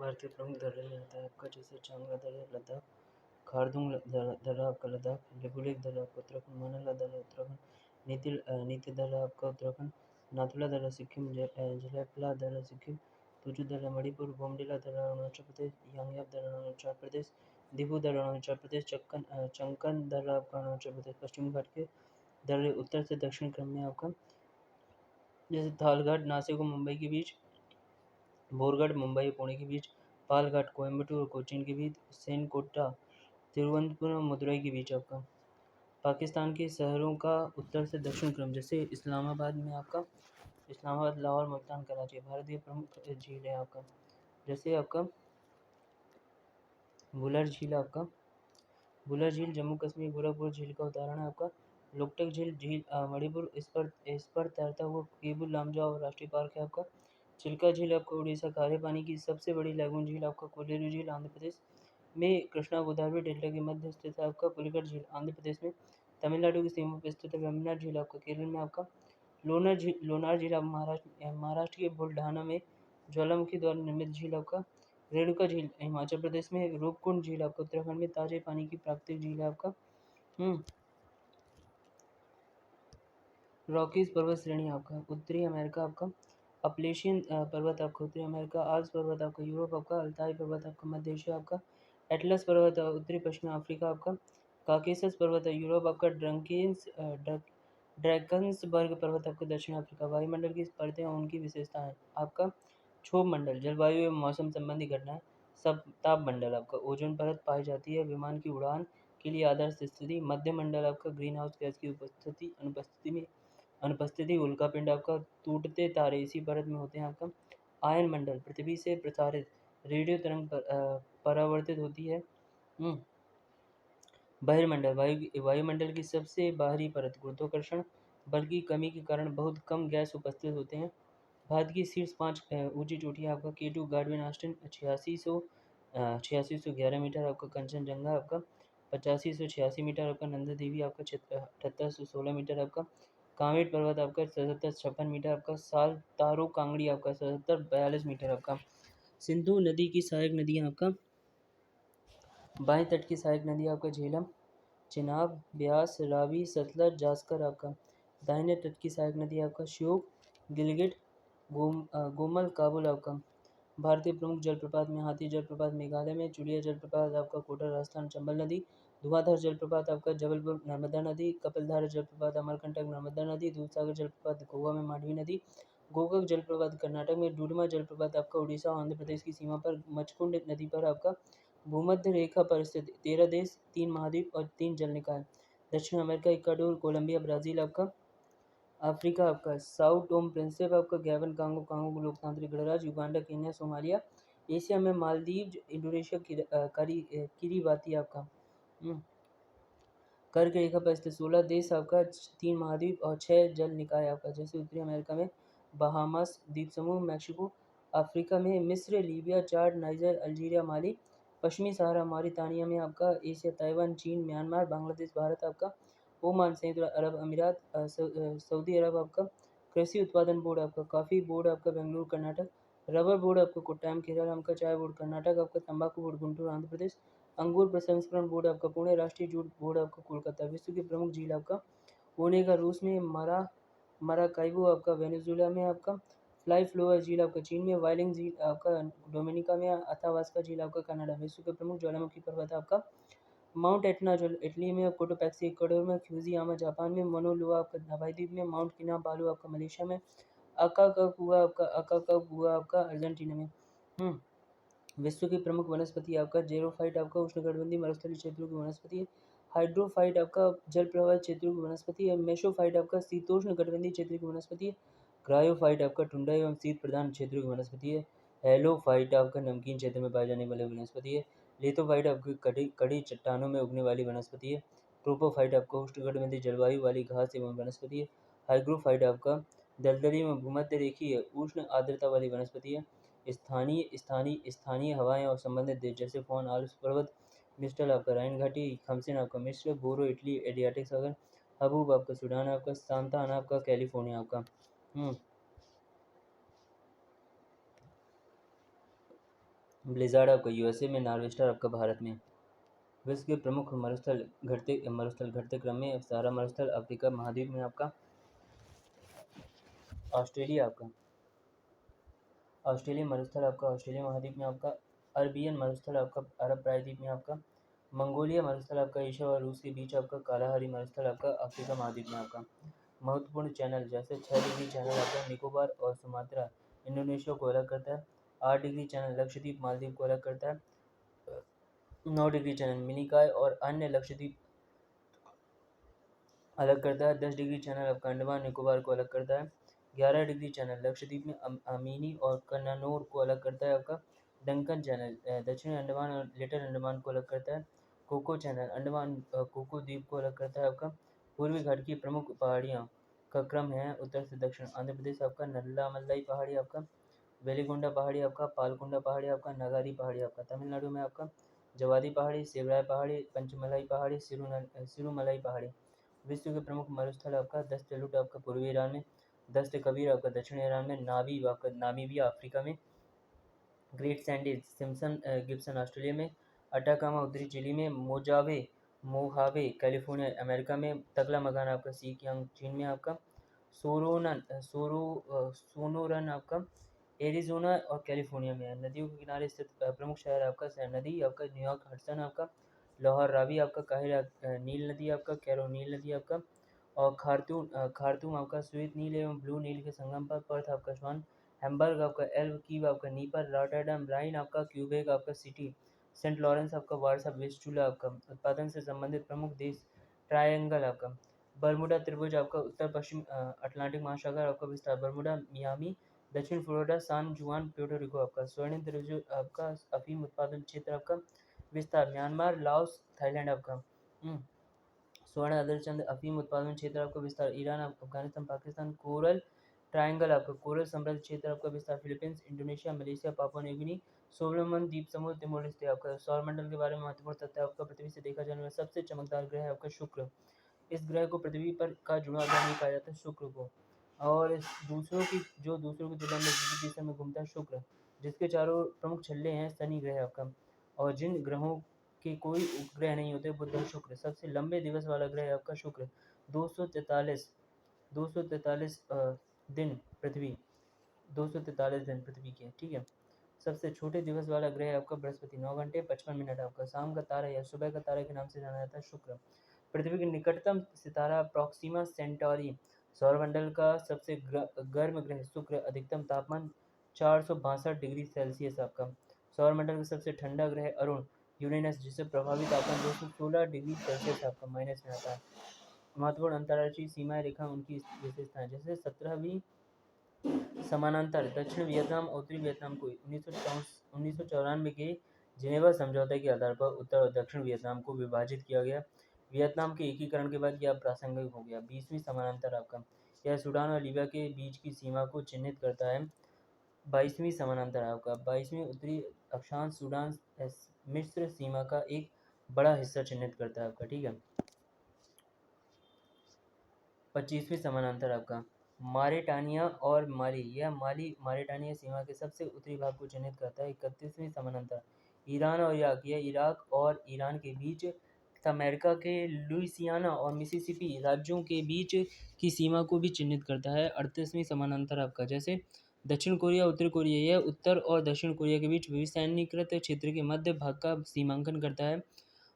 भारतीय प्रमुख दर्रे में आता है आपका, जैसे चांगला दर्रा लद्दाख, खारदुंग दर्रा आपका लद्दाख, लिपुलेख दर्रा आपका उत्तराखंड, मानला दर्रा उत्तराखंड, नीति दर्रा आपका उत्तराखंड, नाथुला दर्रा सिक्किम, जलेपला दर्रा सिक्किम, तुजू दर्रा मणिपुर, बोमडिला दर्रा अरुणाचल प्रदेश, यांगयाप दर्रा अरुणाचल प्रदेश, दिबू दर्रा अरुणाचल प्रदेश, चंकन दर्रा आपका अरुणाचल प्रदेश। पश्चिमी घाट के दर्रे उत्तर से दक्षिण क्रम में आपका, जैसे थालघाट नासिक और मुंबई के बीच, बोरगढ़ मुंबई और पुणे के बीच, पालघाट कोयम्बटूर और कोचीन के बीच, सेनकोटा तिरुवनंतपुरम और मदुरई के बीच आपका। पाकिस्तान के शहरों का उत्तर से दक्षिण क्रम, जैसे इस्लामाबाद में आपका, इस्लामाबाद, लाहौर, मुल्तान, कराची। भारतीय प्रमुख झील है आपका, जैसे आपका बुलर झील आपका, बुलर झील जम्मू कश्मीर गोरखपुर झील का उदाहरण है आपका। लोकटक झील मणिपुर, इस पर तैरता हुआ केबुल लामजाओ राष्ट्रीय पार्क है आपका। चिल्का झील आपका उड़ीसा, खारे पानी की सबसे बड़ी लैगून झील आपका। कोलेरू झील आंध्र प्रदेश में कृष्णा गोदावरी डेल्टा के मध्य स्थित है आपका। पुलिकट झील आंध्र प्रदेश में तमिलनाडु की सीमा पर स्थित है। वेम्बनाड झील आपका केरल में आपका। लोनार झील आप महाराष्ट्र के बुलढाना में ज्वालामुखी द्वारा निर्मित झील आपका। रेणुका झील हिमाचल प्रदेश में। रूपकुंड झील आपका उत्तराखंड में ताजे पानी की प्राकृतिक झील है आपका। रॉकीज पर्वत श्रेणी आपका उत्तरी अमेरिका आपका। अपलेशियन पर्वत आपका उत्तरी अमेरिका। आल्प्स पर्वत आपका यूरोप आपका। अल्ताई पर्वत आपका मध्य एशिया आपका। एटलस पर्वत उत्तरी पश्चिमी अफ्रीका आपका। काकेसस पर्वत यूरोप आपका। ड्रैकन्सबर्ग पर्वत आपका दक्षिण अफ्रीका। वायुमंडल की परतें और उनकी विशेषताएं आपका। क्षोभ मंडल जलवायु एवं मौसम संबंधी घटनाएं। सब ताप मंडल आपका ओजोन परत पाई जाती है विमान की उड़ान के लिए आदर्श स्थिति। मध्य मंडल आपका ग्रीन हाउस गैस की अनुपस्थिति उल्कापिंड आपका। टूटते तारे इसी परत में होते हैं आपका। आयन मंडल पृथ्वी से प्रसारित रेडियो तरंग परावर्तित होती है। बहिर्मंडल वायुमंडल की सबसे बाहरी परत। गुरुत्वाकर्षण बल की कमी के कारण बहुत कम गैस उपस्थित होते हैं। भारत की शीर्ष 5 ऊंची चोटियाँ आपका। K2 गार्डविन आस्टिन 8611 मीटर आपका। कंचनजंगा आपका 8586 मीटर आपका। नंदा देवी आपका 7816 मीटर आपका। कामेट पर्वत आपका 7756 मीटर आपका। सालतारो कांगड़ी आपका 7742 मीटर आपका। सिंधु नदी की सहायक नदियाँ आपका। बाएं तट की सहायक नदी आपका झेलम, चिनाब, ब्यास, रावी, सतलज, जास्कर आपका। दाहिने तट की सहायक नदी आपका श्योक, गिलगिट, गोमल, काबुल आपका। भारतीय प्रमुख जलप्रपात में हाथी जलप्रपात मेघालय में। चुड़िया जलप्रपात आपका कोटा राजस्थान। चंबल नदी। धुआंधार जलप्रपात आपका जबलपुर नर्मदा नदी। कपिलधारा जलप्रपात अमरकंटक नर्मदा नदी। दूधसागर जलप्रपात गोवा में मांडवी नदी। गोकाक जलप्रपात कर्नाटक में। डूडमा जलप्रपात आपका उड़ीसा और आंध्र प्रदेश की सीमा पर। मचकुंड नदी पर आपका। भूमध्य रेखा पर स्थित 13 देश, 3 महाद्वीप और 3 जल निकाय। दक्षिण अमेरिका इक्वाडोर, कोलंबिया, ब्राज़ील आपका। अफ्रीका आपका साओ टोम प्रिंसिप आपका। गैबन, कांगो लोकतांत्रिक गणराज्य। Uganda, Kenya, Somalia. एशिया में मालदीव, इंडोनेशिया, किरीबाती आपका। कर्क रेखा पर स्थित 16 देश आपका। 3 महाद्वीप और 6 जल निकाय आपका, जैसे उत्तरी अमेरिका में बहामास द्वीप समूह, मैक्सिको। अफ्रीका में मिस्र, लीबिया, चाड, नाइजर, अल्जीरिया, माली। पश्चिमी सहारा मॉरितानिया में आपका। एशिया ताइवान, चीन, म्यांमार, बांग्लादेश, भारत आपका। ओमान, संयुक्त अरब अमीरात, सऊदी अरब आपका। कृषि उत्पादन बोर्ड आपका। कॉफ़ी बोर्ड आपका बेंगलुरु कर्नाटक। रबर बोर्ड आपका कोट्टायम केरल आपका। चाय बोर्ड कर्नाटक आपका। तंबाकू बोर्ड गुंटूर आंध्र प्रदेश। अंगूर प्रसंस्करण बोर्ड आपका पुणे। राष्ट्रीय जूट बोर्ड आपका कोलकाता। विश्व की प्रमुख झील आपका। ओनेगा रूस में। मराकाइबो आपका वेनेजुएला में आपका। फ्लाई फ्लोअर झील आपका चीन में। वाइलिंग झील आपका डोमिनिका में। अथावास्का झील आपका कनाडा। विश्व के प्रमुख ज्वालामुखी पर्वत आपका। माउंट एटना जो इटली में। कोटोपैक्सी इक्वाडोर में। फ्यूजियामा जापान में। मोनोलोआ आपका हवाई द्वीप में। माउंट किनाबालू आपका मलेशिया में। अकाकाकुआ आपका अर्जेंटीना में। विश्व की प्रमुख वनस्पति आपका। जेरोफाइट आपका उष्णकटिबंधीय मरुस्थलीय क्षेत्रों की वनस्पति है। हाइड्रोफाइट आपका जल प्रवाहित क्षेत्रों की वनस्पति है। मेसोफाइट आपका शीतोष्ण कटिबंधीय क्षेत्र की वनस्पति है। क्रायोफाइट आपका ठंडा एवं शीत प्रधान क्षेत्रों की वनस्पति है। हेलोफाइट आपका नमकीन क्षेत्र में पाए जाने वाली वनस्पति है। लिथोफाइट आपकी कड़ी चट्टानों में उगने वाली वनस्पति है। ट्रोपोफाइट आपका उष्णकटिबंधीय जलवायु वाली घास एवं वनस्पति है। हाइग्रोफाइट आपका दलदली में भूमध्य रेखीय उष्ण आर्द्रता वाली वनस्पति है। स्थानीय हवाएं और संबंधित देश, जैसे फोन आल्प्स पर्वत, मिस्टल आपका राइन घाटी, खमसिन आपका मिस्र, बोरो इटली, एडियाटिक सागर, हबूब आपका सूडान आपका, सांता आना आपका कैलिफोर्निया आपका। ब्लिज़ार्ड आपका यूएसए में, नार्वेस्टर आपका भारत में। विश्व के प्रमुख मरुस्थल घटते क्रम में सहारा मरुस्थल अफ्रीका महाद्वीप में आपका, ऑस्ट्रेलिया मरुस्थल आपका ऑस्ट्रेलिया महाद्वीप में आपका, अरबियन मरुस्थल आपका अरब प्रायद्वीप में आपका, मंगोलिया मरुस्थल आपका एशिया और रूस के बीच आपका, कालाहारी मरुस्थल आपका अफ्रीका महाद्वीप में आपका। महत्वपूर्ण चैनल जैसे 6 डिग्री चैनल आपका निकोबार और सुमात्रा इंडोनेशिया को अलग करता है। 8 डिग्री चैनल लक्षद्वीप मालदीव को अलग करता है। 9 डिग्री चैनल मिनिकॉय और अन्य लक्षद्वीप अलग करता है। 10 डिग्री चैनल आपका अंडमान निकोबार को अलग करता है। 11 डिग्री चैनल लक्षद्वीप में अमीनी और कन्नानौर को अलग करता है आपका। डंकन चैनल दक्षिणी अंडमान और लिटिल अंडमान को अलग करता है। कोको चैनल अंडमान कोको द्वीप को अलग करता है आपका। पूर्वी घाट की प्रमुख पहाड़ियाँ का क्रम है उत्तर से दक्षिण। आंध्र प्रदेश आपका नल्लामल्लाई पहाड़ी आपका, वेलिगोंडा पहाड़ी आपका, पालकोंडा पहाड़ी आपका, नगारी पहाड़ी आपका। तमिलनाडु में आपका जवादी पहाड़ी, सेवराय पहाड़ी, पंचमलाई पहाड़ी, सिरुमलाई पहाड़ी। विश्व के प्रमुख मरुस्थल आपका दस्त लुट आपका पूर्वी ईरान में, दस्त कबीर आपका दक्षिण ईरान में, नाबी आपका नामीबिया अफ्रीका में, great Sandy Simpson Gibson Australia में, अटाकामा उत्तरी चिली में, मोहावे कैलिफोर्निया अमेरिका में, तगला मकान आपका सीकियांग चीन में आपका, सोनोरन आपका एरिजोना और कैलिफोर्निया में है। नदियों के किनारे स्थित प्रमुख शहर आपका सैन नदी आपका, न्यूयॉर्क हडसन आपका, लाहौर रावी आपका, काहिरा नील नदी आपका, कैरो नील नदी आपका, और खार्तूम आपका श्वेत नील एवं ब्लू नील के संगम पर, पर्थ आपका स्वान, हैम्बर्ग आपका एल्ब, कीव आपका नीपर, रॉटरडैम राइन आपका, क्यूबेक आपका सिटी, सेंट लॉरेंस आपका वारसा, वेस्टुला आपका। उत्पादन से संबंधित प्रमुख देश ट्रायंगल आपका, बर्मुडा त्रिभुज आपका, उत्तर पश्चिम अटलांटिक महासागर आपका विस्तार, बर्मुडा मियामी, दक्षिण फ्लोरिडा, सान जुआन, प्यूर्टो रिको आपका। स्वर्णिम त्रिभुज आपका, अफीम उत्पादन क्षेत्र आपका विस्तार, म्यांमार, लाओस, थाईलैंड आपका। स्वर्ण अदरचंद अफीम उत्पादन क्षेत्र आपका विस्तार, Iran, Afghanistan, Pakistan. Coral triangle आपका, कोरल समृद्ध क्षेत्र आपका विस्तार, Philippines, Indonesia, Malaysia, Papua New Guinea, Solomon द्वीप समूह, तिमोर लेस्टे आपका। सौरमंडल के बारे में महत्वपूर्ण तथ्य आपका, पृथ्वी से देखा जाने वाला सबसे चमकदार ग्रह है आपका शुक्र। इस ग्रह को पृथ्वी पर का जुड़ा ग्रह नहीं कहा जाता शुक्र को। और दूसरों की तुलना में विपरीत दिशा में घूमता है शुक्र, जिसके चारों प्रमुख छल्ले हैं शनि ग्रह आपका। और जिन ग्रहों के कोई उपग्रह नहीं होते बुध और शुक्र। सबसे लंबे दिवस वाला ग्रह है आपका शुक्र, 243 दिन पृथ्वी 243 दिन पृथ्वी के, ठीक है। सबसे छोटे दिवस वाला ग्रह है आपका बृहस्पति, 9 घंटे 55 मिनट आपका। शाम का तारा या सुबह का तारा के नाम से जाना जाता है शुक्र। पृथ्वी के निकटतम सितारा प्रॉक्सिमा सेंटॉरी। सौरमंडल का सबसे गर्म ग्रह शुक्र, अधिकतम तापमान 462 डिग्री सेल्सियस आपका। सौरमंडल का सबसे ठंडा ग्रह अरुण यूरेनस, जिससे प्रभावी तापमान 216 डिग्री सेल्सियस आपका माइनस में आता है। महत्वपूर्ण अंतर्राष्ट्रीय सीमा रेखा उनकी विशेषताएं जैसे 17वीं समानांतर दक्षिण वियतनाम और उत्तरी वियतनाम को 1994 के जिनेवा समझौते के आधार पर उत्तर और दक्षिण वियतनाम को विभाजित किया गया। वियतनाम के एकीकरण के बाद यह प्रासंगिक हो गया। 20वीं समानांतर आपका, यह सूडान और लीबिया के बीच की सीमा को चिन्हित करता है। 22वीं समानांतर आपका, 22वीं उत्तरी अक्षांश सूडान मिस्र सीमा का एक बड़ा हिस्सा चिन्हित करता है आपका, ठीक है। 25वीं समानांतर आपका, मारिटानिया और माली, यह माली मारिटानिया सीमा के सबसे उत्तरी भाग को चिन्हित करता है। 31वीं समानांतर, ईरान और इराक, यह इराक और ईरान के बीच तथा अमेरिका के लुइसियाना और मिसिसिपी राज्यों के बीच की सीमा को भी चिन्हित करता है। 38वीं समानांतर आपका, जैसे दक्षिण कोरिया उत्तर कोरिया, यह उत्तर और दक्षिण कोरिया के बीच विसैन्यीकृत क्षेत्र के मध्य भाग का सीमांकन करता है।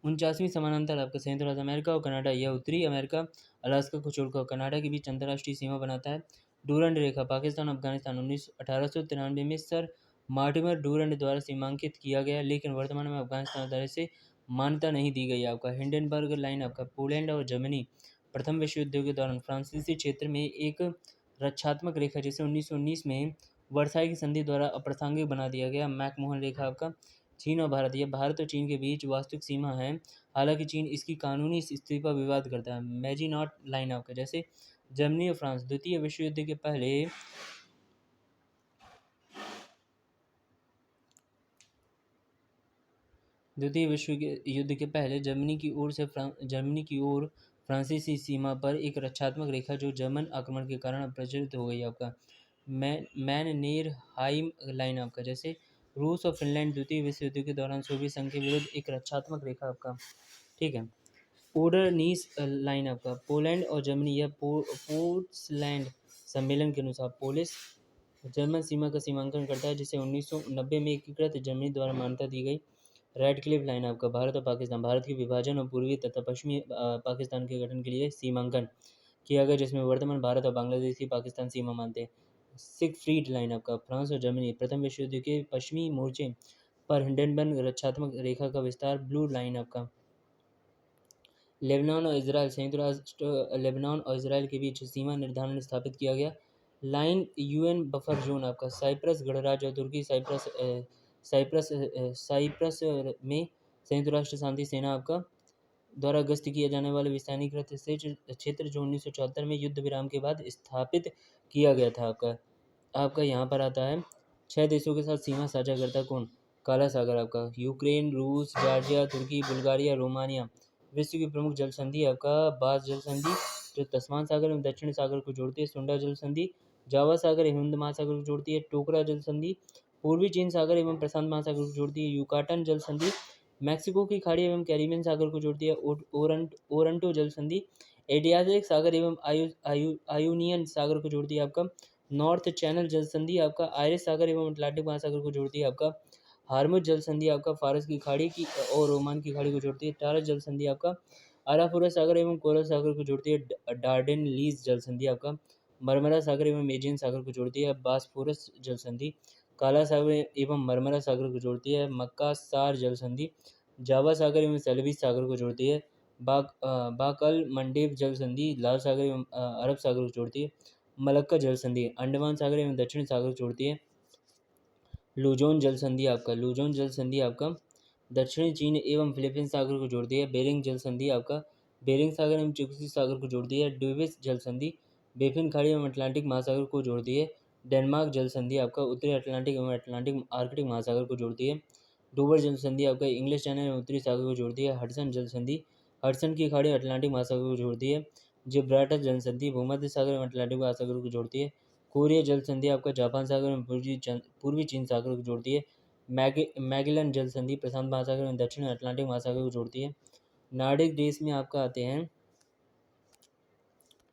49वीं समानांतर आपका, संयुक्त राज्य अमेरिका और कनाडा, यह उत्तरी अमेरिका अलास्का को छोड़कर कनाडा के बीच अंतर्राष्ट्रीय सीमा बनाता है। डूरंड रेखा, पाकिस्तान अफगानिस्तान 1893 में सर मार्टिमर डूरंड द्वारा सीमांकित किया गया, लेकिन वर्तमान में अफगानिस्तान द्वारा इसे मान्यता नहीं दी गई। आपका हिंडनबर्ग लाइन आपका, पोलैंड और जर्मनी प्रथम विश्व युद्ध के दौरान फ्रांसीसी क्षेत्र में एक रक्षात्मक रेखा, जिसे 1919 में वर्साई की संधि द्वारा अप्रासंगिक बना दिया गया। मैकमोहन रेखा आपका, चीन और भारत, यह भारत और चीन के बीच वास्तविक सीमा है, हालांकि चीन इसकी कानूनी स्थिति पर विवाद करता है। मैजिनॉट लाइन आपका, जैसे जर्मनी और फ्रांस द्वितीय विश्व युद्ध के पहले जर्मनी की ओर फ्रांसीसी सीमा पर एक रक्षात्मक रेखा जो जर्मन आक्रमण के कारण प्रज्वलित हो गई आपका। मैननेरहाइम लाइन आपका, जैसे रूस और फिनलैंड द्वितीय विश्व युद्ध के दौरान सोवियत संघ के विरुद्ध एक रक्षात्मक रेखा आपका, ठीक है। ओडरनीस लाइन आपका, पोलैंड और जर्मनी या पोट्सलैंड सम्मेलन के अनुसार पोलिश जर्मन सीमा का सीमांकन करता है, जिसे 1990 में एकीकृत जर्मनी द्वारा मान्यता दी गई। रेड क्लिफ लाइन आपका, भारत और पाकिस्तान, भारत के विभाजन और पूर्वी तथा पश्चिमी पाकिस्तान के गठन के लिए सीमांकन किया गया, जिसमें वर्तमान भारत और बांग्लादेश की पाकिस्तान सीमा मानते हैं। सिगफ्रीड लाइन आपका, फ्रांस और जर्मनी, प्रथम विश्व युद्ध के पश्चिमी मोर्चे पर हिंडनबर्ग रक्षात्मक रेखा का विस्तार। ब्लू लाइन आपका, लेबनान और इसराइल, संयुक्त राष्ट्र लेबनान और इसराइल के बीच सीमा निर्धारण स्थापित किया गया। लाइन यूएन बफर जोन आपका, साइप्रस गणराज्य और तुर्की साइप्रस में संयुक्त राष्ट्र शांति सेना आपका द्वारा गश्त किया जाने वाले विस्तारीकृत क्षेत्र जो 1974 में युद्ध विराम के बाद स्थापित किया गया था आपका यहाँ पर आता है। 6 देशों के साथ सीमा साझा करता कौन? काला सागर आपका, यूक्रेन, रूस, जॉर्जिया, तुर्की, बुल्गारिया, रोमानिया। विश्व की प्रमुख जल संधि आपका बास जल संधि, जो तस्मान सागर एवं दक्षिण सागर को जोड़ती है। सुंडा जल संधि जावा सागर एवं हिंद महासागर को जोड़ती है। टोकरा जल संधि पूर्वी चीन सागर एवं प्रशांत महासागर को जोड़ती है। युकाटन जल संधि मैक्सिको की खाड़ी एवं कैरिबियन सागर को जोड़ती है। ओरंटो जल संधि एडियाटिक सागर एवं आयोनियन सागर को जोड़ती है आपका। नॉर्थ चैनल जल संधि आपका आयरिश सागर एवं अटलांटिक महासागर को जोड़ती है आपका। हार्मुज जल संधि आपका फारस की खाड़ी की और ओमान की खाड़ी को जोड़ती है। टारस जल संधि आपका आराफुरा सागर एवं कोरल सागर को जोड़ती है। डार्डेन लीज जल संधि आपका मरमरा सागर एवं एजियन सागर को जोड़ती है। बास्फोरस जल संधि काला सागर एवं मरमरा सागर को जोड़ती है। मक्कासार जल संधि जावा सागर एवं सेल्विस सागर को जोड़ती है। बाकल मंडेव जल संधि लाल सागर एवं अरब सागर को जोड़ती है। मलक्का जल संधि अंडमान सागर एवं दक्षिण सागर को जोड़ती है। लुजोन जल संधि आपका दक्षिणी चीन एवं फिलीपींस सागर को जोड़ती है। बेरिंग जल संधि आपका बेरिंग सागर एवं चुक्सी सागर को जोड़ती है। ड्यूविस जल संधि बेफिन खाड़ी एवं अटलांटिक महासागर को जोड़ती है। डेनमार्क जल संधि आपका उत्तरी अटलांटिक एवं अटलांटिक आर्कटिक महासागर को जोड़ती है। डोवर जल संधि आपका इंग्लिश चैनल एवं उत्तरी सागर को जोड़ती है। हडसन जल संधि हडसन की खाड़ी अटलांटिक महासागर को जोड़ती है। जिब्राल्टर जल संधि भूमध्य सागर एवं अटलांटिक महासागर को जोड़ती है। कोरिया जल संधि आपका जापान सागर एवं पूर्वी चीन सागर को जोड़ती है। मैगेलन जल संधि प्रशांत महासागर एवं दक्षिण अटलांटिक महासागर को जोड़ती है। नार्डिक देश में आपका आते हैं